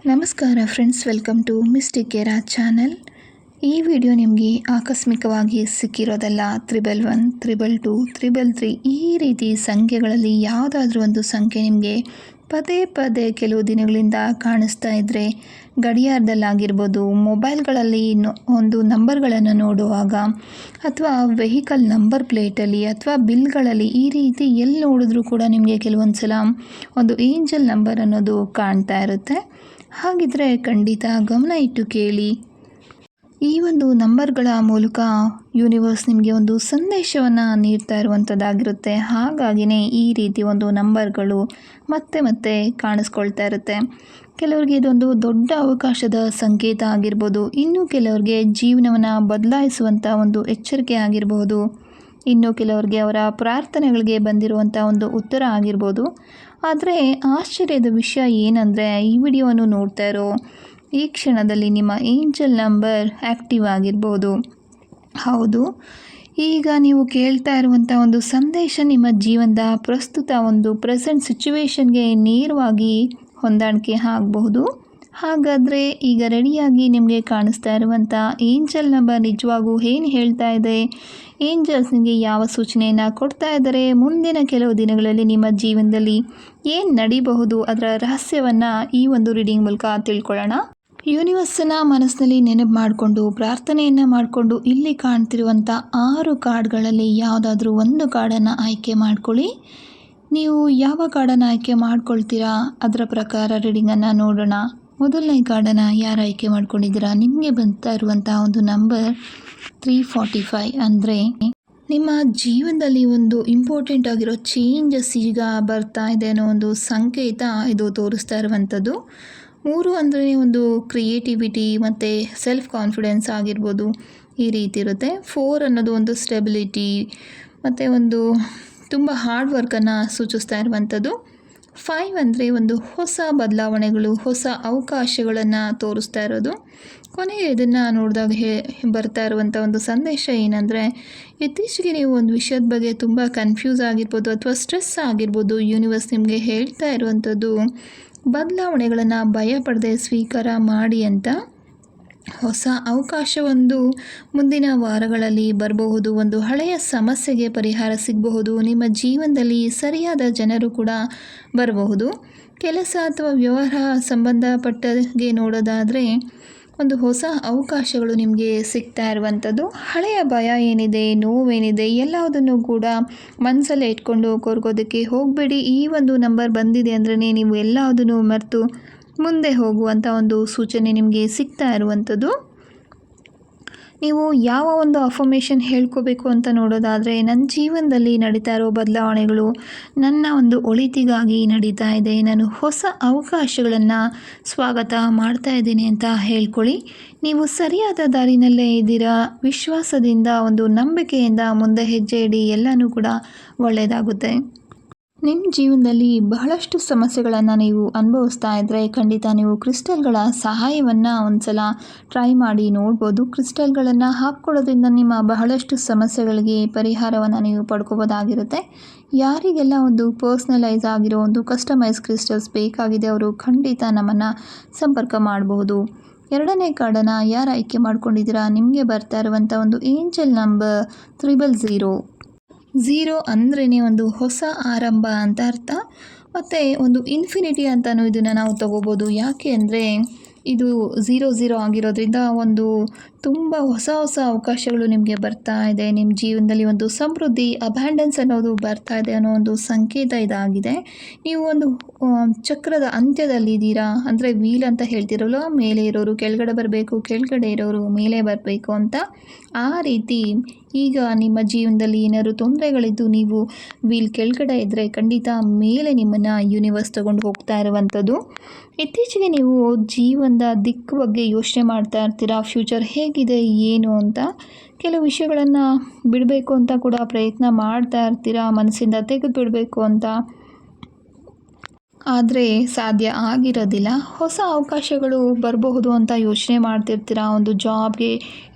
ನಮಸ್ಕಾರ friends, welcome to mystic era channel. ಈ video ನಿಮಗೆ ಆಕಸ್ಮಿಕವಾಗಿ ಸಿಕ್ಕಿರೋದಲ್ಲ. 111, 222, 333 ಈ ರೀತಿ ಸಂಖ್ಯೆಗಳಲ್ಲಿ ಯಾವುದಾದ್ರೂ ಒಂದು ಸಂಖ್ಯೆ ನಿಮಗೆ ಪದೇ ಪದೇ ಕೆಲವು ದಿನಗಳಿಂದ ಕಾಣಿಸ್ತಾ ಇದ್ದರೆ, ಗಡಿಯಾರದಲ್ಲಾಗಿರ್ಬೋದು, ಮೊಬೈಲ್ಗಳಲ್ಲಿ ಒಂದು ನಂಬರ್ಗಳನ್ನು ನೋಡುವಾಗ, ಅಥವಾ ವೆಹಿಕಲ್ ನಂಬರ್ ಪ್ಲೇಟಲ್ಲಿ ಅಥವಾ ಬಿಲ್ಗಳಲ್ಲಿ ಈ ರೀತಿ ಎಲ್ಲಿ ನೋಡಿದ್ರೂ ಕೂಡ ನಿಮಗೆ ಕೆಲವೊಂದು ಸಲ ಒಂದು ಏಂಜಲ್ ನಂಬರ್ ಅನ್ನೋದು ಕಾಣ್ತಾ ಇರುತ್ತೆ. ಹಾಗಿದ್ರೆ ಖಂಡಿತ ಗಮನ ಇಟ್ಟು ಕೇಳಿ. ಈ ಒಂದು ನಂಬರ್ಗಳ ಮೂಲಕ ಯೂನಿವರ್ಸ್ ನಿಮಗೆ ಒಂದು ಸಂದೇಶವನ್ನು ನೀಡ್ತಾ ಇರುವಂಥದ್ದಾಗಿರುತ್ತೆ. ಹಾಗಾಗಿನೇ ಈ ರೀತಿ ಒಂದು ನಂಬರ್ಗಳು ಮತ್ತೆ ಮತ್ತೆ ಕಾಣಿಸ್ಕೊಳ್ತಾ ಇರುತ್ತೆ. ಕೆಲವರಿಗೆ ಇದೊಂದು ದೊಡ್ಡ ಅವಕಾಶದ ಸಂಕೇತ ಆಗಿರ್ಬೋದು, ಇನ್ನು ಕೆಲವರಿಗೆ ಜೀವನವನ್ನು ಬದಲಾಯಿಸುವಂಥ ಒಂದು ಎಚ್ಚರಿಕೆ ಆಗಿರಬಹುದು, ಇನ್ನು ಕೆಲವರಿಗೆ ಅವರ ಪ್ರಾರ್ಥನೆಗಳಿಗೆ ಬಂದಿರುವಂಥ ಒಂದು ಉತ್ತರ ಆಗಿರ್ಬೋದು. ಆದರೆ ಆಶ್ಚರ್ಯದ ವಿಷಯ ಏನಂದರೆ, ಈ ವಿಡಿಯೋವನ್ನು ನೋಡ್ತಾ ಇರೋ ಈ ಕ್ಷಣದಲ್ಲಿ ನಿಮ್ಮ ಏಂಜಲ್ ನಂಬರ್ ಆ್ಯಕ್ಟಿವ್ ಆಗಿರ್ಬೋದು. ಹೌದು, ಈಗ ನೀವು ಕೇಳ್ತಾ ಇರುವಂಥ ಒಂದು ಸಂದೇಶ ನಿಮ್ಮ ಜೀವನದ ಪ್ರಸ್ತುತ ಒಂದು ಪ್ರೆಸೆಂಟ್ ಸಿಚುವೇಶನ್ಗೆ ನೇರವಾಗಿ ಹೊಂದಾಣಿಕೆ ಆಗಬಹುದು. ಹಾಗಾದರೆ ಈಗ ರೆಡಿಯಾಗಿ ನಿಮಗೆ ಕಾಣಿಸ್ತಾ ಇರುವಂಥ ಏಂಜಲ್ ನಂಬರ್ ನಿಜವಾಗೂ ಏನು ಹೇಳ್ತಾ ಇದೆ, ಏಂಜಲ್ಸ್ ನಿಮಗೆ ಯಾವ ಸೂಚನೆಯನ್ನು ಕೊಡ್ತಾ ಇದ್ದಾರೆ, ಮುಂದಿನ ಕೆಲವು ದಿನಗಳಲ್ಲಿ ನಿಮ್ಮ ಜೀವನದಲ್ಲಿ ಏನು ನಡೀಬಹುದು, ಅದರ ರಹಸ್ಯವನ್ನು ಈ ಒಂದು ರೀಡಿಂಗ್ ಮೂಲಕ ತಿಳ್ಕೊಳ್ಳೋಣ. ಯೂನಿವರ್ಸನ್ನು ಮನಸ್ಸಿನಲ್ಲಿ ನೆನಪು ಮಾಡಿಕೊಂಡು ಪ್ರಾರ್ಥನೆಯನ್ನು ಮಾಡಿಕೊಂಡು ಇಲ್ಲಿ ಕಾಣ್ತಿರುವಂಥ 6 ಕಾರ್ಡ್ಗಳಲ್ಲಿ ಯಾವುದಾದ್ರೂ ಒಂದು ಕಾರ್ಡನ್ನು ಆಯ್ಕೆ ಮಾಡ್ಕೊಳ್ಳಿ. ನೀವು ಯಾವ ಕಾರ್ಡನ್ನು ಆಯ್ಕೆ ಮಾಡ್ಕೊಳ್ತೀರಾ ಅದರ ಪ್ರಕಾರ ರೀಡಿಂಗನ್ನು ನೋಡೋಣ. ಮೊದಲನೇ ಕಾರ್ಡನ್ನು ಯಾರು ಆಯ್ಕೆ ಮಾಡ್ಕೊಂಡಿದ್ದೀರಾ, ನಿಮಗೆ ಬರ್ತಾ ಇರುವಂಥ ಒಂದು ನಂಬರ್ 345. ಅಂದರೆ ನಿಮ್ಮ ಜೀವನದಲ್ಲಿ ಒಂದು ಇಂಪಾರ್ಟೆಂಟ್ ಆಗಿರೋ ಚೇಂಜಸ್ ಈಗ ಬರ್ತಾ ಇದೆ ಅನ್ನೋ ಒಂದು ಸಂಕೇತ ಇದು ತೋರಿಸ್ತಾ ಇರುವಂಥದ್ದು. 3 ಅಂದರೆ ಒಂದು ಕ್ರಿಯೇಟಿವಿಟಿ ಮತ್ತು ಸೆಲ್ಫ್ ಕಾನ್ಫಿಡೆನ್ಸ್ ಆಗಿರ್ಬೋದು, ಈ ರೀತಿ ಇರುತ್ತೆ. 4 ಅನ್ನೋದು ಒಂದು ಸ್ಟೆಬಿಲಿಟಿ ಮತ್ತು ಒಂದು ತುಂಬ ಹಾರ್ಡ್ ವರ್ಕನ್ನು ಸೂಚಿಸ್ತಾ ಇರುವಂಥದ್ದು. 5 ಅಂದರೆ ಒಂದು ಹೊಸ ಬದಲಾವಣೆಗಳು, ಹೊಸ ಅವಕಾಶಗಳನ್ನು ತೋರಿಸ್ತಾ ಇರೋದು. ಕೊನೆಗೆ ಇದನ್ನು ನೋಡಿದಾಗ ಬರ್ತಾ ಇರುವಂಥ ಒಂದು ಸಂದೇಶ ಏನಂದರೆ, ಇತ್ತೀಚೆಗೆ ನೀವು ಒಂದು ವಿಷಯದ ಬಗ್ಗೆ ತುಂಬ ಕನ್ಫ್ಯೂಸ್ ಆಗಿರ್ಬೋದು ಅಥವಾ ಸ್ಟ್ರೆಸ್ ಆಗಿರ್ಬೋದು. ಯೂನಿವರ್ಸ್ ನಿಮಗೆ ಹೇಳ್ತಾ ಇರುವಂಥದ್ದು, ಬದಲಾವಣೆಗಳನ್ನು ಭಯ ಪಡದೆ ಸ್ವೀಕಾರ ಮಾಡಿ ಅಂತ. ಹೊಸ ಅವಕಾಶವೊಂದು ಮುಂದಿನ ವಾರಗಳಲ್ಲಿ ಬರಬಹುದು. ಒಂದು ಹಳೆಯ ಸಮಸ್ಯೆಗೆ ಪರಿಹಾರ ಸಿಗಬಹುದು. ನಿಮ್ಮ ಜೀವನದಲ್ಲಿ ಸರಿಯಾದ ಜನರು ಕೂಡ ಬರಬಹುದು. ಕೆಲಸ ಅಥವಾ ವ್ಯವಹಾರ ಸಂಬಂಧಪಟ್ಟಗೆ ನೋಡೋದಾದರೆ ಒಂದು ಹೊಸ ಅವಕಾಶಗಳು ನಿಮಗೆ ಸಿಗ್ತಾ ಇರುವಂಥದ್ದು. ಹಳೆಯ ಭಯ ಏನಿದೆ, ನೋವೇನಿದೆ, ಎಲ್ಲದನ್ನು ಕೂಡ ಮನಸ್ಸಲ್ಲೇ ಇಟ್ಕೊಂಡು ಕೊರಗೋದಕ್ಕೆ ಹೋಗಬೇಡಿ. ಈ ಒಂದು ನಂಬರ್ ಬಂದಿದೆ ಅಂದ್ರೆ ನೀವು ಎಲ್ಲದನ್ನು ಮರೆತು ಮುಂದೆ ಹೋಗುವಂಥ ಒಂದು ಸೂಚನೆ ನಿಮಗೆ ಸಿಗ್ತಾ ಇರುವಂಥದ್ದು. ನೀವು ಯಾವ ಒಂದು ಅಫರ್ಮೇಷನ್ ಹೇಳ್ಕೋಬೇಕು ಅಂತ ನೋಡೋದಾದರೆ, ನನ್ನ ಜೀವನದಲ್ಲಿ ನಡೀತಾ ಇರೋ ಬದಲಾವಣೆಗಳು ನನ್ನ ಒಂದು ಒಳಿತಿಗಾಗಿ ನಡೀತಾ ಇದೆ, ನಾನು ಹೊಸ ಅವಕಾಶಗಳನ್ನು ಸ್ವಾಗತ ಮಾಡ್ತಾ ಇದ್ದೀನಿ ಅಂತ ಹೇಳ್ಕೊಳ್ಳಿ. ನೀವು ಸರಿಯಾದ ದಾರಿನಲ್ಲೇ ಇದ್ದೀರಾ. ವಿಶ್ವಾಸದಿಂದ ಒಂದು ನಂಬಿಕೆಯಿಂದ ಮುಂದೆ ಹೆಜ್ಜೆ ಇಡಿ, ಎಲ್ಲನೂ ಕೂಡ ಒಳ್ಳೆಯದಾಗುತ್ತೆ. ನಿಮ್ಮ ಜೀವನದಲ್ಲಿ ಬಹಳಷ್ಟು ಸಮಸ್ಯೆಗಳನ್ನು ನೀವು ಅನುಭವಿಸ್ತಾ ಇದ್ದರೆ ಖಂಡಿತ ನೀವು ಕ್ರಿಸ್ಟಲ್ಗಳ ಸಹಾಯವನ್ನು ಒಂದು ಸಲ ಟ್ರೈ ಮಾಡಿ ನೋಡ್ಬೋದು. ಕ್ರಿಸ್ಟಲ್ಗಳನ್ನು ಹಾಕ್ಕೊಳ್ಳೋದ್ರಿಂದ ನಿಮ್ಮ ಬಹಳಷ್ಟು ಸಮಸ್ಯೆಗಳಿಗೆ ಪರಿಹಾರವನ್ನು ನೀವು ಪಡ್ಕೋಬೋದಾಗಿರುತ್ತೆ. ಯಾರಿಗೆಲ್ಲ ಒಂದು ಪರ್ಸ್ನಲೈಸ್ ಆಗಿರೋ ಒಂದು ಕಸ್ಟಮೈಸ್ ಕ್ರಿಸ್ಟಲ್ಸ್ ಬೇಕಾಗಿದೆ ಅವರು ಖಂಡಿತ ನಮ್ಮನ್ನು ಸಂಪರ್ಕ ಮಾಡಬಹುದು. ಎರಡನೇ ಕಾರ್ಡನ್ನು ಯಾರು ಆಯ್ಕೆ ಮಾಡ್ಕೊಂಡಿದ್ದೀರಾ, ನಿಮಗೆ ಬರ್ತಾ ಇರುವಂಥ ಒಂದು ಏಂಜಲ್ ನಂಬರ್ 000. 0 ಅಂದ್ರೇ ಒಂದು ಹೊಸ ಆರಂಭ ಅಂತ ಅರ್ಥ, ಮತ್ತು ಒಂದು ಇನ್ಫಿನಿಟಿ ಅಂತಲೂ ಇದನ್ನು ನಾವು ತಗೋಬೋದು. ಯಾಕೆ ಅಂದರೆ ಇದು 00 ಆಗಿರೋದ್ರಿಂದ ಒಂದು ತುಂಬ ಹೊಸ ಹೊಸ ಅವಕಾಶಗಳು ನಿಮಗೆ ಬರ್ತಾ ಇದೆ. ನಿಮ್ಮ ಜೀವನದಲ್ಲಿ ಒಂದು ಸಮೃದ್ಧಿ, ಅಬ್ಯಾಂಡೆನ್ಸ್ ಅನ್ನೋದು ಬರ್ತಾ ಇದೆ ಅನ್ನೋ ಒಂದು ಸಂಕೇತ ಇದಾಗಿದೆ. ನೀವು ಒಂದು ಚಕ್ರದ ಅಂತ್ಯದಲ್ಲಿದ್ದೀರಾ, ಅಂದರೆ ವೀಲ್ ಅಂತ ಹೇಳ್ತಿರಲ್ಲ, ಮೇಲೆ ಇರೋರು ಕೆಳಗಡೆ ಬರಬೇಕು, ಕೆಳಗಡೆ ಇರೋರು ಮೇಲೆ ಬರಬೇಕು ಅಂತ. ಆ ರೀತಿ ಈಗ ನಿಮ್ಮ ಜೀವನದಲ್ಲಿ ಏನಾದ್ರು ತೊಂದರೆಗಳಿದ್ದು ನೀವು ವೀಲ್ ಕೆಳಗಡೆ ಇದ್ದರೆ ಖಂಡಿತ ಮೇಲೆ ನಿಮ್ಮನ್ನು ಯೂನಿವರ್ಸ್ ತಗೊಂಡು ಹೋಗ್ತಾ ಇರುವಂಥದ್ದು. ಇತ್ತೀಚೆಗೆ ನೀವು ಜೀವನದ ದಿಕ್ಕು ಬಗ್ಗೆ ಯೋಚನೆ ಮಾಡ್ತಾ ಇರ್ತೀರಾ, ಫ್ಯೂಚರ್ ಹೇಗಿದೆ ಏನು ಅಂತ. ಕೆಲವು ವಿಷಯಗಳನ್ನು ಬಿಡಬೇಕು ಅಂತ ಕೂಡ ಪ್ರಯತ್ನ ಮಾಡ್ತಾ ಇರ್ತೀರಾ, ಮನಸ್ಸಿಂದ ತೆಗೆದು ಬಿಡಬೇಕು ಅಂತ, ಆದರೆ ಸಾಧ್ಯ ಆಗಿರೋದಿಲ್ಲ. ಹೊಸ ಅವಕಾಶಗಳು ಬರಬಹುದು ಅಂತ ಯೋಚನೆ ಮಾಡ್ತಿರ್ತೀರ. ಒಂದು ಜಾಬ್ಗೆ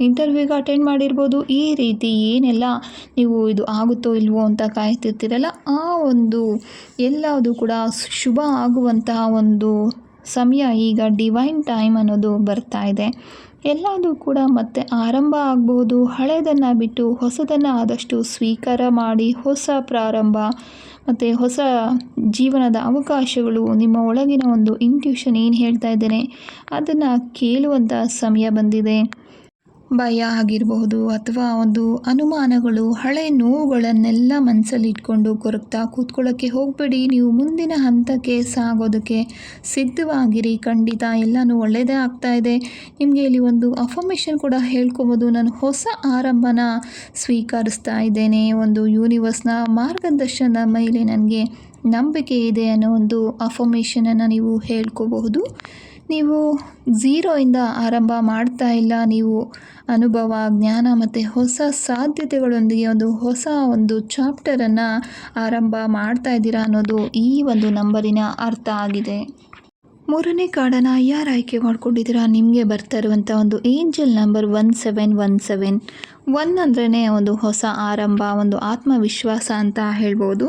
ಇಂಟರ್ವ್ಯೂಗೆ ಅಟೆಂಡ್ ಮಾಡಿರ್ಬೋದು. ಈ ರೀತಿ ಏನೆಲ್ಲ ನೀವು ಇದು ಆಗುತ್ತೋ ಇಲ್ವೋ ಅಂತ ಕಾಯ್ತಿರ್ತೀರಲ್ಲ, ಆ ಒಂದು ಎಲ್ಲವುದು ಕೂಡ ಶುಭ ಆಗುವಂತಹ ಒಂದು ಸಮಯ ಈಗ ಡಿವೈನ್ ಟೈಮ್ ಅನ್ನೋದು ಬರ್ತಾ ಇದೆ. ಎಲ್ಲದೂ ಕೂಡ ಮತ್ತೆ ಆರಂಭ ಆಗಬಹುದು. ಹಳೆಯದನ್ನು ಬಿಟ್ಟು ಹೊಸದನ್ನು ಆದಷ್ಟು ಸ್ವೀಕಾರ ಮಾಡಿ ಹೊಸ ಪ್ರಾರಂಭ ಮತ್ತು ಹೊಸ ಜೀವನದ ಅವಕಾಶಗಳು ನಿಮ್ಮ ಒಳಗಿನ ಒಂದು ಇಂಟ್ಯೂಷನ್ ಏನು ಹೇಳ್ತಾ ಇದ್ದೇನೆ ಅದನ್ನು ಕೇಳುವಂಥ ಸಮಯ ಬಂದಿದೆ. ಭಯ ಆಗಿರಬಹುದು ಅಥವಾ ಒಂದು ಅನುಮಾನಗಳು, ಹಳೆಯ ನೋವುಗಳನ್ನೆಲ್ಲ ಮನಸ್ಸಲ್ಲಿ ಇಟ್ಕೊಂಡು ಕೊರಗ್ತಾ ಕೂತ್ಕೊಳ್ಳೋಕ್ಕೆ ಹೋಗಬೇಡಿ. ನೀವು ಮುಂದಿನ ಹಂತಕ್ಕೆ ಸಾಗೋದಕ್ಕೆ ಸಿದ್ಧವಾಗಿರಿ. ಖಂಡಿತ ಎಲ್ಲನೂ ಒಳ್ಳೆಯದೇ ಆಗ್ತಾ ಇದೆ. ನಿಮಗೆ ಇಲ್ಲಿ ಒಂದು ಅಫರ್ಮೇಷನ್ ಕೂಡ ಹೇಳ್ಕೊಬೋದು. ನಾನು ಹೊಸ ಆರಂಭನ ಸ್ವೀಕರಿಸ್ತಾ ಇದ್ದೇನೆ. ಒಂದು ಯೂನಿವರ್ಸ್ನ ಮಾರ್ಗದರ್ಶನದ ಮೇಲೆ ನನಗೆ ನಂಬಿಕೆ ಇದೆ ಅನ್ನೋ ಒಂದು ಅಫರ್ಮೇಷನನ್ನು ನೀವು ಹೇಳ್ಕೋಬಹುದು. ನೀವು ಝೀರೋಯಿಂದ ಆರಂಭ ಮಾಡ್ತಾ ಇಲ್ಲ. ನೀವು ಅನುಭವ, ಜ್ಞಾನ ಮತ್ತು ಹೊಸ ಸಾಧ್ಯತೆಗಳೊಂದಿಗೆ ಹೊಸ ಚಾಪ್ಟರನ್ನು ಆರಂಭ ಮಾಡ್ತಾ ಇದ್ದೀರಾ ಅನ್ನೋದು ಈ ಒಂದು ನಂಬರಿನ ಅರ್ಥ ಆಗಿದೆ. ಮೂರನೇ ಕಾರ್ಡನ್ನು ಯಾರು ಆಯ್ಕೆ ಮಾಡ್ಕೊಂಡಿದ್ದೀರಾ? ನಿಮಗೆ ಬರ್ತಾ ಇರುವಂಥ ಒಂದು ಏಂಜಲ್ ನಂಬರ್ 1717. 1 ಅಂದ್ರೇ ಒಂದು ಹೊಸ ಆರಂಭ, ಒಂದು ಆತ್ಮವಿಶ್ವಾಸ ಅಂತ ಹೇಳ್ಬೋದು.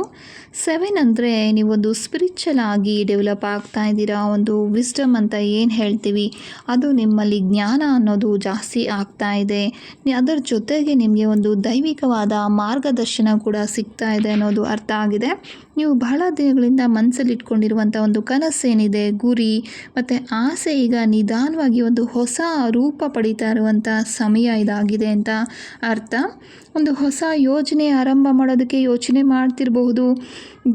7 ಅಂದರೆ ನೀವೊಂದು ಸ್ಪಿರಿಚುವಲ್ ಆಗಿ ಡೆವಲಪ್ ಆಗ್ತಾ ಇದ್ದೀರಾ. ಒಂದು ವಿಸ್ಡಮ್ ಅಂತ ಏನು ಹೇಳ್ತೀವಿ ಅದು ನಿಮ್ಮಲ್ಲಿ ಜ್ಞಾನ ಅನ್ನೋದು ಜಾಸ್ತಿ ಆಗ್ತಾ ಇದೆ. ಅದರ ಜೊತೆಗೆ ನಿಮಗೆ ಒಂದು ದೈವಿಕವಾದ ಮಾರ್ಗದರ್ಶನ ಕೂಡ ಸಿಗ್ತಾ ಇದೆ ಅನ್ನೋದು ಅರ್ಥ ಆಗಿದೆ. ನೀವು ಬಹಳ ದಿನಗಳಿಂದ ಮನಸ್ಸಲ್ಲಿ ಇಟ್ಕೊಂಡಿರುವಂಥ ಒಂದು ಕನಸೇನಿದೆ, ಗುರಿ ಮತ್ತು ಆಸೆ ಈಗ ನಿಧಾನವಾಗಿ ಒಂದು ಹೊಸ ರೂಪ ಪಡೀತಾ ಇರುವಂಥ ಸಮಯ ಇದಾಗಿದೆ ಅಂತ ಅರ್ಥ. ಒಂದು ಹೊಸ ಯೋಜನೆ ಆರಂಭ ಮಾಡೋದಕ್ಕೆ ಯೋಚನೆ ಮಾಡ್ತಿರಬಹುದು.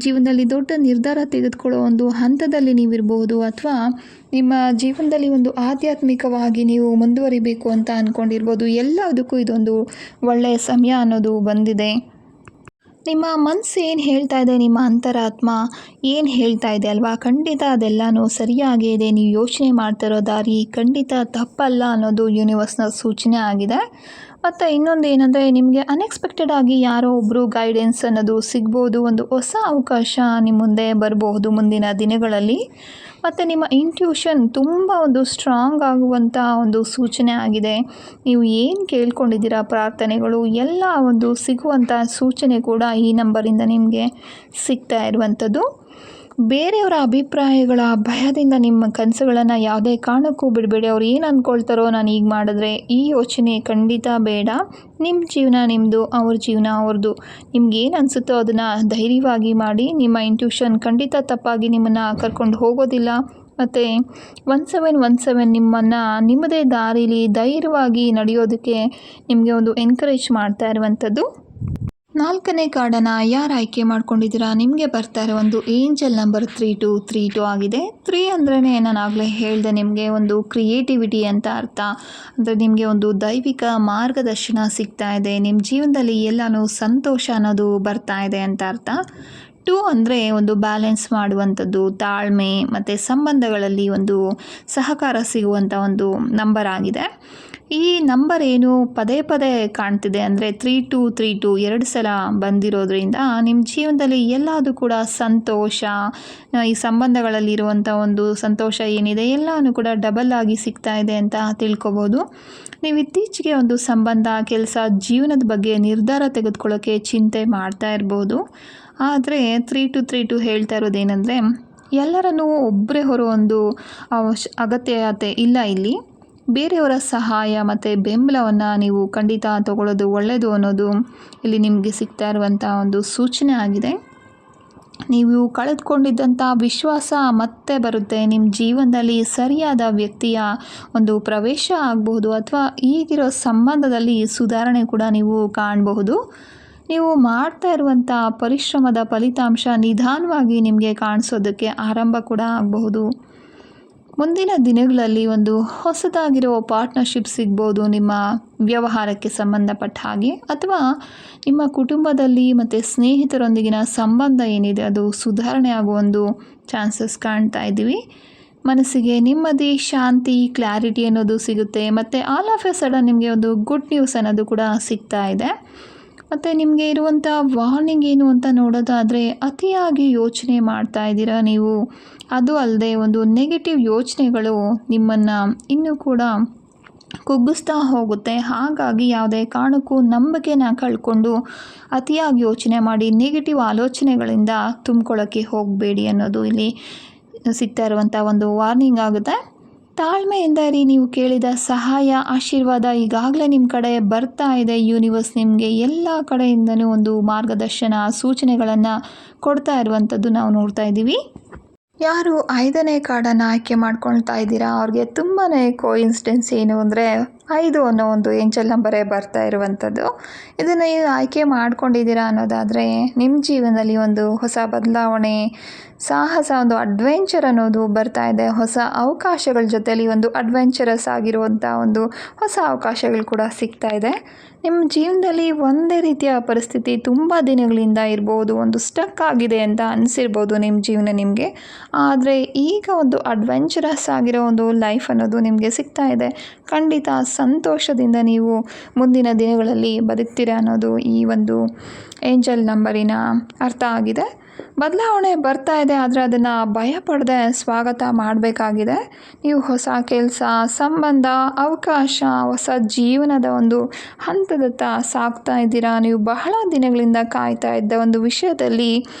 ಜೀವನದಲ್ಲಿ ದೊಡ್ಡ ನಿರ್ಧಾರ ತೆಗೆದುಕೊಳ್ಳೋ ಒಂದು ಹಂತದಲ್ಲಿ ನೀವಿರಬಹುದು, ಅಥವಾ ನಿಮ್ಮ ಜೀವನದಲ್ಲಿ ಒಂದು ಆಧ್ಯಾತ್ಮಿಕವಾಗಿ ನೀವು ಮುಂದುವರಿಬೇಕು ಅಂತ ಅಂದ್ಕೊಂಡಿರ್ಬೋದು. ಎಲ್ಲದಕ್ಕೂ ಇದೊಂದು ಒಳ್ಳೆಯ ಸಮಯ ಅನ್ನೋದು ಬಂದಿದೆ. ನಿಮ್ಮ ಮನಸ್ಸು ಏನು ಹೇಳ್ತಾ ಇದೆ, ನಿಮ್ಮ ಅಂತರಾತ್ಮ ಏನು ಹೇಳ್ತಾ ಇದೆ ಅಲ್ವಾ, ಖಂಡಿತ ಅದೆಲ್ಲನೂ ಸರಿಯಾಗೇ ಇದೆ. ನೀವು ಯೋಚನೆ ಮಾಡ್ತಿರೋ ದಾರಿ ಖಂಡಿತ ತಪ್ಪಲ್ಲ ಅನ್ನೋದು ಯೂನಿವರ್ಸ್ನ ಸೂಚನೆ ಆಗಿದೆ. ಮತ್ತು ಇನ್ನೊಂದು ಏನಂದರೆ, ನಿಮಗೆ ಅನ್ಎಕ್ಸ್ಪೆಕ್ಟೆಡ್ ಆಗಿ ಯಾರೋ ಒಬ್ಬರು ಗೈಡೆನ್ಸ್ ಅನ್ನೋದು ಸಿಗ್ಬೋದು. ಒಂದು ಹೊಸ ಅವಕಾಶ ನಿಮ್ಮ ಮುಂದೆ ಬರಬಹುದು ಮುಂದಿನ ದಿನಗಳಲ್ಲಿ. ಮತ್ತು ನಿಮ್ಮ ಇಂಟ್ಯೂಷನ್ ತುಂಬ ಒಂದು ಸ್ಟ್ರಾಂಗ್ ಆಗುವಂಥ ಒಂದು ಸೂಚನೆ ಆಗಿದೆ. ನೀವು ಏನು ಕೇಳ್ಕೊಂಡಿದ್ದೀರಾ ಪ್ರಾರ್ಥನೆಗಳು ಎಲ್ಲ ಒಂದು ಸಿಗುವಂಥ ಸೂಚನೆ ಕೂಡ ಈ ನಂಬರಿಂದ ನಿಮಗೆ ಸಿಗ್ತಾ ಇರುವಂಥದ್ದು. ಬೇರೆಯವರ ಅಭಿಪ್ರಾಯಗಳ ಭಯದಿಂದ ನಿಮ್ಮ ಕನಸುಗಳನ್ನು ಯಾವುದೇ ಕಾರಣಕ್ಕೂ ಬಿಡಬೇಡಿ. ಅವ್ರು ಏನು ಅಂದ್ಕೊಳ್ತಾರೋ ನಾನು ಈಗ ಮಾಡಿದ್ರೆ, ಈ ಯೋಚನೆ ಖಂಡಿತ ಬೇಡ. ನಿಮ್ಮ ಜೀವನ ನಿಮ್ಮದು, ಅವ್ರ ಜೀವನ ಅವ್ರದ್ದು. ನಿಮ್ಗೇನು ಅನಿಸುತ್ತೋ ಅದನ್ನು ಧೈರ್ಯವಾಗಿ ಮಾಡಿ. ನಿಮ್ಮ ಇಂಟ್ಯೂಷನ್ ಖಂಡಿತ ತಪ್ಪಾಗಿ ನಿಮ್ಮನ್ನು ಕರ್ಕೊಂಡು ಹೋಗೋದಿಲ್ಲ. ಮತ್ತು 1717 ನಿಮ್ಮನ್ನು ನಿಮ್ಮದೇ ದಾರಿಲಿ ಧೈರ್ಯವಾಗಿ ನಡೆಯೋದಕ್ಕೆ ನಿಮಗೆ ಒಂದು ಎನ್ಕರೇಜ್ ಮಾಡ್ತಾ ಇರುವಂಥದ್ದು. 4ನೇ ಕಾರ್ಡನ್ನು ಯಾರು ಆಯ್ಕೆ ಮಾಡ್ಕೊಂಡಿದ್ದೀರಾ? ನಿಮಗೆ ಬರ್ತಾ ಇರೋ ಒಂದು ಏಂಜಲ್ ನಂಬರ್ 3232 ಆಗಿದೆ. 3 ಅಂದ್ರೇ ನಾನು ಆಗಲೇ ಹೇಳಿದೆ, ನಿಮಗೆ ಒಂದು ಕ್ರಿಯೇಟಿವಿಟಿ ಅಂತ ಅರ್ಥ. ಅಂದರೆ ನಿಮಗೆ ಒಂದು ದೈವಿಕ ಮಾರ್ಗದರ್ಶನ ಸಿಗ್ತಾ ಇದೆ. ನಿಮ್ಮ ಜೀವನದಲ್ಲಿ ಎಲ್ಲನೂ ಸಂತೋಷ ಅನ್ನೋದು ಬರ್ತಾ ಇದೆ ಅಂತ ಅರ್ಥ. 2 ಅಂದರೆ ಒಂದು ಬ್ಯಾಲೆನ್ಸ್ ಮಾಡುವಂಥದ್ದು, ತಾಳ್ಮೆ ಮತ್ತು ಸಂಬಂಧಗಳಲ್ಲಿ ಒಂದು ಸಹಕಾರ ಸಿಗುವಂಥ ಒಂದು ನಂಬರ್ ಆಗಿದೆ. ಈ ನಂಬರ್ ಏನು ಪದೇ ಪದೇ ಕಾಣ್ತಿದೆ ಅಂದರೆ 3232 2 ಸಲ ಬಂದಿರೋದ್ರಿಂದ ನಿಮ್ಮ ಜೀವನದಲ್ಲಿ ಎಲ್ಲದೂ ಕೂಡ ಸಂತೋಷ, ಈ ಸಂಬಂಧಗಳಲ್ಲಿರುವಂಥ ಒಂದು ಸಂತೋಷ ಏನಿದೆ ಎಲ್ಲನೂ ಕೂಡ ಡಬಲ್ ಆಗಿ ಸಿಗ್ತಾ ಇದೆ ಅಂತ ತಿಳ್ಕೊಬೋದು. ನೀವು ಇತ್ತೀಚೆಗೆ ಒಂದು ಸಂಬಂಧ, ಕೆಲಸ, ಜೀವನದ ಬಗ್ಗೆ ನಿರ್ಧಾರ ತೆಗೆದುಕೊಳ್ಳೋಕ್ಕೆ ಚಿಂತೆ ಮಾಡ್ತಾ ಇರ್ಬೋದು. ಆದರೆ 3232 ಹೇಳ್ತಾ ಇರೋದೇನೆಂದರೆ, ಎಲ್ಲರನ್ನೂ ಒಬ್ಬರೇ ಹೊರೋ ಒಂದು ಅಗತ್ಯತೆ ಇಲ್ಲ ಇಲ್ಲಿ. ಬೇರೆಯವರ ಸಹಾಯ ಮತ್ತು ಬೆಂಬಲವನ್ನು ನೀವು ಖಂಡಿತ ತಗೊಳ್ಳೋದು ಒಳ್ಳೆಯದು ಅನ್ನೋದು ಇಲ್ಲಿ ನಿಮಗೆ ಸಿಗ್ತಾ ಇರುವಂಥ ಒಂದು ಸೂಚನೆ ಆಗಿದೆ. ನೀವು ಕಳೆದುಕೊಂಡಿದ್ದಂಥ ವಿಶ್ವಾಸ ಮತ್ತೆ ಬರುತ್ತೆ. ನಿಮ್ಮ ಜೀವನದಲ್ಲಿ ಸರಿಯಾದ ವ್ಯಕ್ತಿಯ ಒಂದು ಪ್ರವೇಶ ಆಗಬಹುದು, ಅಥವಾ ಈಗಿರೋ ಸಂಬಂಧದಲ್ಲಿ ಸುಧಾರಣೆ ಕೂಡ ನೀವು ಕಾಣಬಹುದು. ನೀವು ಮಾಡ್ತಾ ಇರುವಂಥ ಪರಿಶ್ರಮದ ಫಲಿತಾಂಶ ನಿಧಾನವಾಗಿ ನಿಮಗೆ ಕಾಣಿಸೋದಕ್ಕೆ ಆರಂಭ ಕೂಡ ಆಗಬಹುದು. ಮುಂದಿನ ದಿನಗಳಲ್ಲಿ ಒಂದು ಹೊಸದಾಗಿರೋ ಪಾರ್ಟ್ನರ್ಶಿಪ್ ಸಿಗ್ಬೋದು ನಿಮ್ಮ ವ್ಯವಹಾರಕ್ಕೆ ಸಂಬಂಧಪಟ್ಟ ಹಾಗೆ, ಅಥವಾ ನಿಮ್ಮ ಕುಟುಂಬದಲ್ಲಿ ಮತ್ತು ಸ್ನೇಹಿತರೊಂದಿಗಿನ ಸಂಬಂಧ ಏನಿದೆ ಅದು ಸುಧಾರಣೆ ಆಗುವ ಒಂದು ಚಾನ್ಸಸ್ ಕಾಣ್ತಾ ಇದ್ದೀವಿ. ಮನಸ್ಸಿಗೆ ನೆಮ್ಮದಿ, ಶಾಂತಿ, ಕ್ಲಾರಿಟಿ ಅನ್ನೋದು ಸಿಗುತ್ತೆ. ಮತ್ತು ಆಲ್ ಆಫ್ ಎ ಸಡನ್ ನಿಮಗೆ ಒಂದು ಗುಡ್ ನ್ಯೂಸ್ ಅನ್ನೋದು ಕೂಡ ಸಿಗ್ತಾ ಇದೆ. ಮತ್ತು ನಿಮಗೆ ಇರುವಂಥ ವಾರ್ನಿಂಗ್ ಏನು ಅಂತ ನೋಡೋದಾದರೆ, ಅತಿಯಾಗಿ ಯೋಚನೆ ಮಾಡ್ತಾ ಇದ್ದೀರಾ ನೀವು. ಅದು ಅಲ್ಲದೆ ಒಂದು ನೆಗೆಟಿವ್ ಯೋಚನೆಗಳು ನಿಮ್ಮನ್ನು ಇನ್ನೂ ಕೂಡ ಕುಗ್ಗಿಸ್ತಾ ಹೋಗುತ್ತೆ. ಹಾಗಾಗಿ ಯಾವುದೇ ಕಾರಣಕ್ಕೂ ನಂಬಿಕೆನ ಕಳ್ಕೊಂಡು ಅತಿಯಾಗಿ ಯೋಚನೆ ಮಾಡಿ ನೆಗೆಟಿವ್ ಆಲೋಚನೆಗಳಿಂದ ತುಂಬ್ಕೊಳ್ಳೋಕ್ಕೆ ಹೋಗಬೇಡಿ ಅನ್ನೋದು ಇಲ್ಲಿ ಸಿಗ್ತಾ ಇರುವಂಥ ಒಂದು ವಾರ್ನಿಂಗ್ ಆಗುತ್ತೆ. ತಾಳ್ಮೆಯಿಂದ ಇರಿ. ನೀವು ಕೇಳಿದ ಸಹಾಯ, ಆಶೀರ್ವಾದ ಈಗಾಗಲೇ ನಿಮ್ಮ ಕಡೆ ಬರ್ತಾ ಇದೆ. ಯೂನಿವರ್ಸ್ ನಿಮಗೆ ಎಲ್ಲ ಕಡೆಯಿಂದನೂ ಒಂದು ಮಾರ್ಗದರ್ಶನ, ಸೂಚನೆಗಳನ್ನು ಕೊಡ್ತಾ ಇರುವಂಥದ್ದು ನಾವು ನೋಡ್ತಾ ಇದ್ದೀವಿ. ಯಾರು 5ನೇ ಕಾರ್ಡನ್ನು ಆಯ್ಕೆ ಮಾಡ್ಕೊಳ್ತಾ ಇದ್ದೀರಾ ಅವ್ರಿಗೆ ತುಂಬಾ ಕೋಇನ್ಸಿಡೆನ್ಸ್ ಏನು ಅಂದರೆ 5 ಅನ್ನೋ ಒಂದು ಏಂಜಲ್ ನಂಬರೇ ಬರ್ತಾ ಇರುವಂಥದ್ದು. ಇದನ್ನು ಆಯ್ಕೆ ಮಾಡ್ಕೊಂಡಿದ್ದೀರಾ ಅನ್ನೋದಾದರೆ ನಿಮ್ಮ ಜೀವನದಲ್ಲಿ ಒಂದು ಹೊಸ ಬದಲಾವಣೆ, ಸಾಹಸ, ಒಂದು ಅಡ್ವೆಂಚರ್ ಅನ್ನೋದು ಬರ್ತಾ ಇದೆ. ಹೊಸ ಅವಕಾಶಗಳ ಜೊತೆಯಲ್ಲಿ ಒಂದು ಅಡ್ವೆಂಚರಸ್ ಆಗಿರುವಂಥ ಒಂದು ಹೊಸ ಅವಕಾಶಗಳು ಕೂಡ ಸಿಗ್ತಾ ಇದೆ. ನಿಮ್ಮ ಜೀವನದಲ್ಲಿ ಒಂದೇ ರೀತಿಯ ಪರಿಸ್ಥಿತಿ ತುಂಬ ದಿನಗಳಿಂದ ಇರ್ಬೋದು, ಒಂದು ಸ್ಟಕ್ ಆಗಿದೆ ಅಂತ ಅನಿಸಿರ್ಬೋದು ನಿಮ್ಮ ಜೀವನ ನಿಮಗೆ. ಆದರೆ ಈಗ ಒಂದು ಅಡ್ವೆಂಚರಸ್ ಆಗಿರೋ ಒಂದು ಲೈಫ್ ಅನ್ನೋದು ನಿಮಗೆ ಸಿಗ್ತಾ ಇದೆ. ಖಂಡಿತ ಸಂತೋಷದಿಂದ ನೀವು ಮುಂದಿನ ದಿನಗಳಲ್ಲಿ ಬದುಕ್ತೀರಾ ಅನ್ನೋದು ಈ ಒಂದು ಏಂಜಲ್ ನಂಬರಿನ ಅರ್ಥ ಆಗಿದೆ. ಬದಲಾವಣೆ ಬರ್ತಾ ಇದೆ, ಆದರೆ ಅದನ್ನು ಭಯಪಡದೆ ಸ್ವಾಗತ ಮಾಡಬೇಕಾಗಿದೆ. ನೀವು ಹೊಸ ಕೆಲಸ, ಸಂಬಂಧ, ಅವಕಾಶ, ಹೊಸ ಜೀವನದ ಒಂದು ಹಂತದತ್ತ ಸಾಗ್ತಾ ಇದ್ದೀರಾ. ನೀವು ಬಹಳ ದಿನಗಳಿಂದ ಕಾಯ್ತಾ ಇದ್ದ ಒಂದು ವಿಷಯದಲ್ಲಿ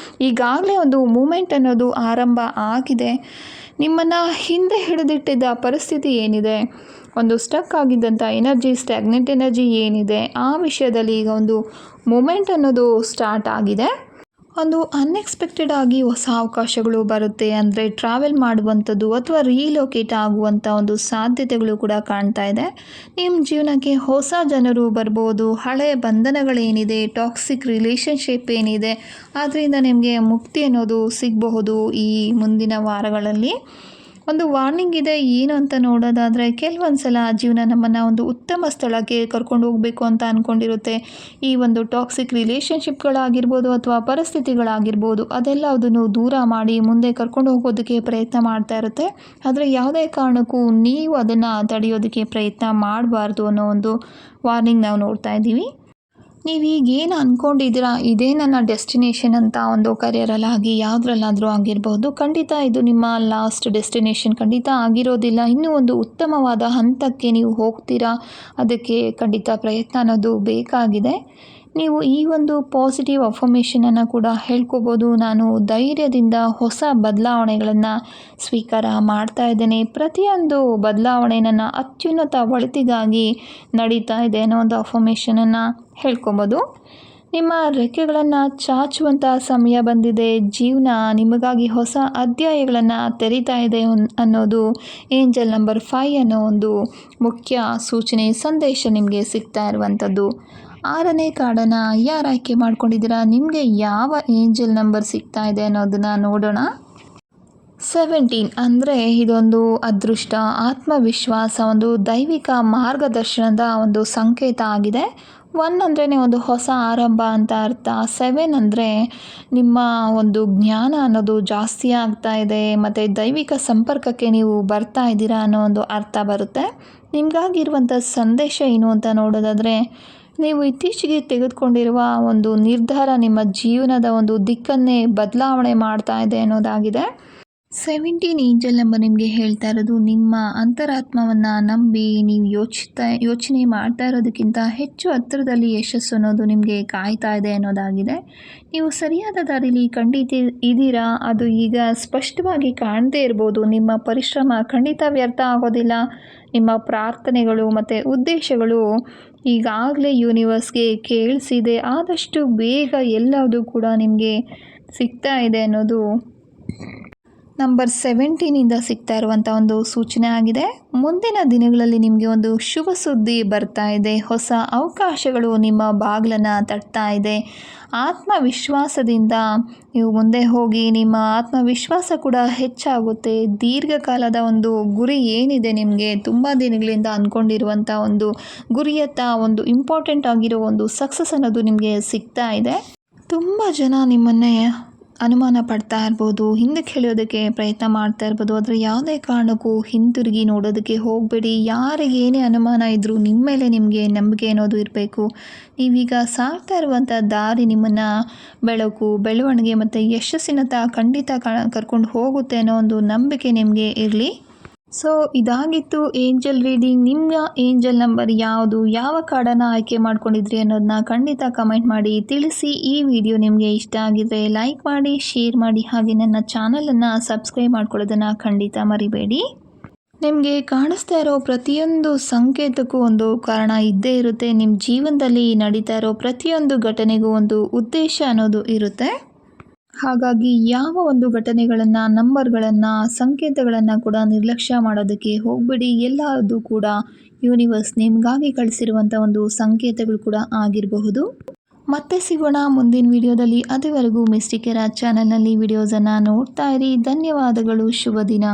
ಈಗಾಗಲೇ ಒಂದು ಮೂಮೆಂಟ್ ಅನ್ನೋದು ಆರಂಭ ಆಗಿದೆ. ನಿಮ್ಮನ್ನು ಹಿಂದೆ ಹಿಡಿದಿಟ್ಟಿದ್ದ ಪರಿಸ್ಥಿತಿ ಏನಿದೆ, ಒಂದು ಸ್ಟಕ್ ಆಗಿದ್ದಂಥ ಎನರ್ಜಿ, ಸ್ಟ್ಯಾಗ್ನೆಂಟ್ ಎನರ್ಜಿ ಏನಿದೆ, ಆ ವಿಷಯದಲ್ಲಿ ಈಗ ಒಂದು ಮೂಮೆಂಟ್ ಅನ್ನೋದು ಸ್ಟಾರ್ಟ್ ಆಗಿದೆ. ಒಂದು ಅನ್ಎಕ್ಸ್ಪೆಕ್ಟೆಡ್ ಆಗಿ ಹೊಸ ಅವಕಾಶಗಳು ಬರುತ್ತೆ. ಅಂದರೆ ಟ್ರಾವೆಲ್ ಮಾಡುವಂಥದ್ದು ಅಥವಾ ರೀಲೊಕೇಟ್ ಆಗುವಂಥ ಒಂದು ಸಾಧ್ಯತೆಗಳು ಕೂಡ ಕಾಣ್ತಾ ಇದೆ. ನಿಮ್ಮ ಜೀವನಕ್ಕೆ ಹೊಸ ಜನರು ಬರ್ಬೋದು. ಹಳೆಯ ಬಂಧನಗಳೇನಿದೆ, ಟಾಕ್ಸಿಕ್ ರಿಲೇಷನ್ಶಿಪ್ ಏನಿದೆ, ಅದರಿಂದ ನಿಮಗೆ ಮುಕ್ತಿ ಅನ್ನೋದು ಸಿಗಬಹುದು. ಈ ಮುಂದಿನ ವಾರಗಳಲ್ಲಿ ಒಂದು ವಾರ್ನಿಂಗ್ ಇದೆ. ಏನು ಅಂತ ನೋಡೋದಾದರೆ, ಕೆಲವೊಂದು ಸಲ ಜೀವನ ನಮ್ಮನ್ನು ಒಂದು ಉತ್ತಮ ಸ್ಥಳಕ್ಕೆ ಕರ್ಕೊಂಡು ಹೋಗಬೇಕು ಅಂತ ಅಂದ್ಕೊಂಡಿರುತ್ತೆ. ಈ ಒಂದು ಟಾಕ್ಸಿಕ್ ರಿಲೇಷನ್ಶಿಪ್ಗಳಾಗಿರ್ಬೋದು ಅಥವಾ ಪರಿಸ್ಥಿತಿಗಳಾಗಿರ್ಬೋದು, ಅದೆಲ್ಲದನ್ನು ದೂರ ಮಾಡಿ ಮುಂದೆ ಕರ್ಕೊಂಡು ಹೋಗೋದಕ್ಕೆ ಪ್ರಯತ್ನ ಮಾಡ್ತಾ ಇರುತ್ತೆ. ಆದರೆ ಯಾವುದೇ ಕಾರಣಕ್ಕೂ ನೀವು ಅದನ್ನು ತಡೆಯೋದಕ್ಕೆ ಪ್ರಯತ್ನ ಮಾಡಬಾರ್ದು ಅನ್ನೋ ಒಂದು ವಾರ್ನಿಂಗ್ ನಾವು ನೋಡ್ತಾ ಇದ್ದೀವಿ. ನೀವೀಗೇನು ಅಂದ್ಕೊಂಡಿದ್ದೀರಾ, ಇದೇ ನನ್ನ ಡೆಸ್ಟಿನೇಷನ್ ಅಂತ ಒಂದು ಕರಿಯರಲ್ಲಾಗಿ ಯಾವುದ್ರಲ್ಲಾದರೂ ಆಗಿರ್ಬೋದು, ಖಂಡಿತ ಇದು ನಿಮ್ಮ ಲಾಸ್ಟ್ ಡೆಸ್ಟಿನೇಷನ್ ಖಂಡಿತ ಆಗಿರೋದಿಲ್ಲ. ಇನ್ನೂ ಒಂದು ಉತ್ತಮವಾದ ಹಂತಕ್ಕೆ ನೀವು ಹೋಗ್ತೀರಾ. ಅದಕ್ಕೆ ಖಂಡಿತ ಪ್ರಯತ್ನ ಅನ್ನೋದು ಬೇಕಾಗಿದೆ. ನೀವು ಈ ಒಂದು ಪಾಸಿಟಿವ್ ಅಫರ್ಮೇಷನನ್ನು ಕೂಡ ಹೇಳ್ಕೊಬೋದು. ನಾನು ಧೈರ್ಯದಿಂದ ಹೊಸ ಬದಲಾವಣೆಗಳನ್ನು ಸ್ವೀಕಾರ ಮಾಡ್ತಾ ಇದ್ದೇನೆ. ಪ್ರತಿಯೊಂದು ಬದಲಾವಣೆ ನನ್ನ ಅತ್ಯುನ್ನತ ಒಳಿತಿಗಾಗಿ ನಡೀತಾ ಇದೆ ಅನ್ನೋ ಒಂದು ಅಫರ್ಮೇಷನನ್ನು ಹೇಳ್ಕೊಬೋದು. ನಿಮ್ಮ ರೆಕ್ಕೆಗಳನ್ನು ಚಾಚುವಂಥ ಸಮಯ ಬಂದಿದೆ. ಜೀವನ ನಿಮಗಾಗಿ ಹೊಸ ಅಧ್ಯಾಯಗಳನ್ನು ತೆರೀತಾ ಇದೆ ಅನ್ನೋದು ಏಂಜಲ್ ನಂಬರ್ 5 ಅನ್ನೋ ಒಂದು ಮುಖ್ಯ ಸೂಚನೆ, ಸಂದೇಶ ನಿಮಗೆ ಸಿಗ್ತಾ ಇರುವಂಥದ್ದು. 6ನೇ ಕಾರ್ಡನ್ನು ಯಾರು ಆಯ್ಕೆ ಮಾಡ್ಕೊಂಡಿದ್ದೀರಾ, ನಿಮಗೆ ಯಾವ ಏಂಜಲ್ ನಂಬರ್ ಸಿಗ್ತಾ ಇದೆ ಅನ್ನೋದನ್ನು ನೋಡೋಣ. 17 ಅಂದರೆ ಇದೊಂದು ಅದೃಷ್ಟ, ಆತ್ಮವಿಶ್ವಾಸ, ಒಂದು ದೈವಿಕ ಮಾರ್ಗದರ್ಶನದ ಒಂದು ಸಂಕೇತ ಆಗಿದೆ. 1 ಅಂದ್ರೇ ಒಂದು ಹೊಸ ಆರಂಭ ಅಂತ ಅರ್ಥ. 7 ಅಂದರೆ ನಿಮ್ಮ ಒಂದು ಜ್ಞಾನ ಅನ್ನೋದು ಜಾಸ್ತಿ ಆಗ್ತಾ ಇದೆ ಮತ್ತು ದೈವಿಕ ಸಂಪರ್ಕಕ್ಕೆ ನೀವು ಬರ್ತಾ ಇದ್ದೀರಾ ಅನ್ನೋ ಒಂದು ಅರ್ಥ ಬರುತ್ತೆ. ನಿಮಗಾಗಿರುವಂಥ ಸಂದೇಶ ಏನು ಅಂತ ನೋಡೋದಾದರೆ, ನೀವು ಇತ್ತೀಚೆಗೆ ತೆಗೆದುಕೊಂಡಿರುವ ಒಂದು ನಿರ್ಧಾರ ನಿಮ್ಮ ಜೀವನದ ಒಂದು ದಿಕ್ಕನ್ನೇ ಬದಲಾವಣೆ ಮಾಡ್ತಾ ಇದೆ ಅನ್ನೋದಾಗಿದೆ. 17 ಏಂಜಲ್ ನಂಬರ್ ನಿಮಗೆ ಹೇಳ್ತಾ ಇರೋದು, ನಿಮ್ಮ ಅಂತರಾತ್ಮವನ್ನು ನಂಬಿ ನೀವು ಯೋಚನೆ ಮಾಡ್ತಾ ಇರೋದಕ್ಕಿಂತ ಹೆಚ್ಚು ಹತ್ತಿರದಲ್ಲಿ ಯಶಸ್ಸು ಅನ್ನೋದು ನಿಮಗೆ ಕಾಯ್ತಾ ಇದೆ ಅನ್ನೋದಾಗಿದೆ. ನೀವು ಸರಿಯಾದ ದಾರಿಲಿ ಖಂಡಿತ ಇದ್ದೀರಾ. ಅದು ಈಗ ಸ್ಪಷ್ಟವಾಗಿ ಕಾಣದೇ ಇರ್ಬೋದು. ನಿಮ್ಮ ಪರಿಶ್ರಮ ಖಂಡಿತ ವ್ಯರ್ಥ ಆಗೋದಿಲ್ಲ. ನಿಮ್ಮ ಪ್ರಾರ್ಥನೆಗಳು ಮತ್ತು ಉದ್ದೇಶಗಳು ಈಗಾಗಲೇ ಯೂನಿವರ್ಸ್ಗೆ ಕೇಳಿಸಿದೆ. ಆದಷ್ಟು ಬೇಗ ಎಲ್ಲದೂ ಕೂಡ ನಿಮಗೆ ಸಿಗ್ತಾ ಇದೆ ಅನ್ನೋದು ನಂಬರ್ 17ಇಂದ ಸಿಗ್ತಾ ಇರುವಂಥ ಒಂದು ಸೂಚನೆ ಆಗಿದೆ. ಮುಂದಿನ ದಿನಗಳಲ್ಲಿ ನಿಮಗೆ ಒಂದು ಶುಭ ಸುದ್ದಿ ಬರ್ತಾ ಇದೆ. ಹೊಸ ಅವಕಾಶಗಳು ನಿಮ್ಮ ಬಾಗಿಲನ್ನು ತಟ್ತಾ ಇದೆ. ಆತ್ಮವಿಶ್ವಾಸದಿಂದ ನೀವು ಮುಂದೆ ಹೋಗಿ. ನಿಮ್ಮ ಆತ್ಮವಿಶ್ವಾಸ ಕೂಡ ಹೆಚ್ಚಾಗುತ್ತೆ. ದೀರ್ಘಕಾಲದ ಒಂದು ಗುರಿ ಏನಿದೆ, ನಿಮಗೆ ತುಂಬ ದಿನಗಳಿಂದ ಅಂದ್ಕೊಂಡಿರುವಂಥ ಒಂದು ಗುರಿಯತ್ತ ಒಂದು ಇಂಪಾರ್ಟೆಂಟ್ ಆಗಿರೋ ಒಂದು ಸಕ್ಸಸ್ ಅನ್ನೋದು ನಿಮಗೆ ಸಿಗ್ತಾ ಇದೆ. ತುಂಬ ಜನ ನಿಮ್ಮನ್ನೇ ಅನುಮಾನ ಪಡ್ತಾ ಇರ್ಬೋದು, ಹಿಂದಕ್ಕೆ ಎಳೆಯೋದಕ್ಕೆ ಪ್ರಯತ್ನ ಮಾಡ್ತಾ ಇರ್ಬೋದು. ಆದರೆ ಯಾವುದೇ ಕಾರಣಕ್ಕೂ ಹಿಂತಿರುಗಿ ನೋಡೋದಕ್ಕೆ ಹೋಗಬೇಡಿ. ಯಾರಿಗೇನೇ ಅನುಮಾನ ಇದ್ದರೂ ನಿಮ್ಮ ಮೇಲೆ ನಿಮಗೆ ನಂಬಿಕೆ ಅನ್ನೋದು ಇರಬೇಕು. ನೀವೀಗ ಸಾಗ್ತಾ ಇರುವಂಥ ದಾರಿ ನಿಮ್ಮನ್ನು ಬೆಳಕು, ಬೆಳವಣಿಗೆ ಮತ್ತು ಯಶಸ್ಸಿನತ್ತ ಖಂಡಿತ ಕರ್ಕೊಂಡು ಹೋಗುತ್ತೆ ಅನ್ನೋ ಒಂದು ನಂಬಿಕೆ ನಿಮಗೆ ಇರಲಿ. ಸೊ ಇದಾಗಿತ್ತು ಏಂಜಲ್ ರೀಡಿಂಗ್. ನಿಮ್ಮ ಏಂಜಲ್ ನಂಬರ್ ಯಾವುದು, ಯಾವ ಕಾರ್ಡನ್ನು ಆಯ್ಕೆ ಮಾಡ್ಕೊಂಡಿದ್ರಿ ಅನ್ನೋದನ್ನ ಖಂಡಿತ ಕಮೆಂಟ್ ಮಾಡಿ ತಿಳಿಸಿ. ಈ ವಿಡಿಯೋ ನಿಮಗೆ ಇಷ್ಟ ಆಗಿದ್ರೆ ಲೈಕ್ ಮಾಡಿ, ಶೇರ್ ಮಾಡಿ, ಹಾಗೆ ನನ್ನ ಚಾನಲನ್ನು ಸಬ್ಸ್ಕ್ರೈಬ್ ಮಾಡ್ಕೊಳ್ಳೋದನ್ನು ಖಂಡಿತ ಮರಿಬೇಡಿ. ನಿಮಗೆ ಕಾಣಿಸ್ತಾ ಇರೋ ಪ್ರತಿಯೊಂದು ಸಂಕೇತಕ್ಕೂ ಒಂದು ಕಾರಣ ಇದ್ದೇ ಇರುತ್ತೆ. ನಿಮ್ಮ ಜೀವನದಲ್ಲಿ ನಡೀತಾ ಇರೋ ಪ್ರತಿಯೊಂದು ಘಟನೆಗೂ ಒಂದು ಉದ್ದೇಶ ಅನ್ನೋದು ಇರುತ್ತೆ. ಹಾಗಾಗಿ ಯಾವ ಒಂದು ಘಟನೆಗಳನ್ನು, ನಂಬರ್ಗಳನ್ನು, ಸಂಕೇತಗಳನ್ನು ಕೂಡ ನಿರ್ಲಕ್ಷ್ಯ ಮಾಡೋದಕ್ಕೆ ಹೋಗಬೇಡಿ. ಎಲ್ಲದೂ ಕೂಡ ಯೂನಿವರ್ಸ್ ನಿಮಗಾಗಿ ಕಳಿಸಿರುವಂಥ ಒಂದು ಸಂಕೇತಗಳು ಕೂಡ ಆಗಿರಬಹುದು. ಮತ್ತೆ ಸಿಗೋಣ ಮುಂದಿನ ವಿಡಿಯೋದಲ್ಲಿ. ಅದುವರೆಗೂ ಮಿಸ್ಟಿಕ್ ಏರಾ ಚಾನಲ್ನಲ್ಲಿ ವಿಡಿಯೋಸನ್ನು ನೋಡ್ತಾ ಇರಿ. ಧನ್ಯವಾದಗಳು. ಶುಭ ದಿನ.